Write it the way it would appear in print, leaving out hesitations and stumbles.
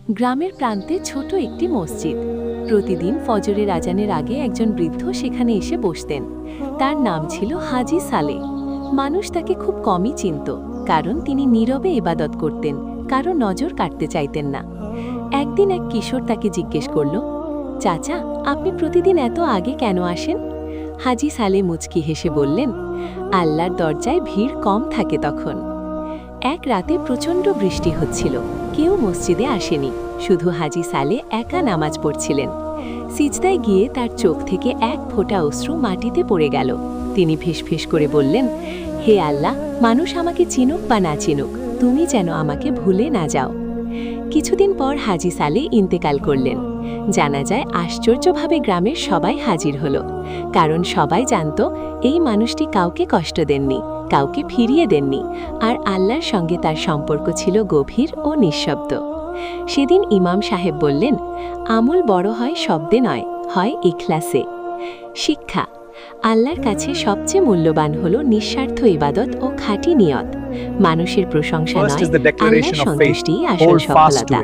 গ্রামের প্রান্তে ছোট একটি মসজিদ। প্রতিদিন ফজরের আজানের আগে একজন বৃদ্ধ সেখানে এসে বসতেন। তার নাম ছিল হাজি সালে। মানুষ তাকে খুব কমই চিনত, কারণ তিনি নীরবে ইবাদত করতেন, কারো নজর কাটতে চাইতেন না। একদিন এক কিশোর তাকে জিজ্ঞেস করল, চাচা, আপনি প্রতিদিন এত আগে কেন আসেন? হাজি সালে মুচকি হেসে বললেন, আল্লাহর দরজায় ভিড় কম থাকে তখন। এক রাতে প্রচণ্ড বৃষ্টি হচ্ছিল, কেউ মসজিদে আসেনি, শুধু হাজি সালে একা নামাজ পড়ছিলেন। সিজদায় গিয়ে তার চোখ থেকে এক ফোঁটা অশ্রু মাটিতে পড়ে গেল। তিনি ফিসফিস করে বললেন, হে আল্লাহ, মানুষ আমাকে চিনুক বা না চিনুক, তুমি যেন আমাকে ভুলে না যাও। কিছুদিন পর হাজি সালে ইন্তেকাল করলেন। জানা যায় আশ্চর্যভাবে গ্রামের সবাই হাজির হলো, কারণ সবাই জানত এই মানুষটি কাউকে কষ্ট দেননি, কাউকে ফিরিয়ে দেননি, আর আল্লাহর সঙ্গে তার সম্পর্ক ছিল গভীর ও নিঃশব্দ। সেদিন ইমাম সাহেব বললেন, আমল বড় হয় শব্দে নয়, হয় ইখলাসে। শিক্ষা: আল্লাহর কাছে সবচেয়ে মূল্যবান হল নিঃস্বার্থ ইবাদত ও খাঁটি নিয়ত। মানুষের প্রশংসা নয়, আল্লাহর সন্তুষ্টিই আসল সফলতা।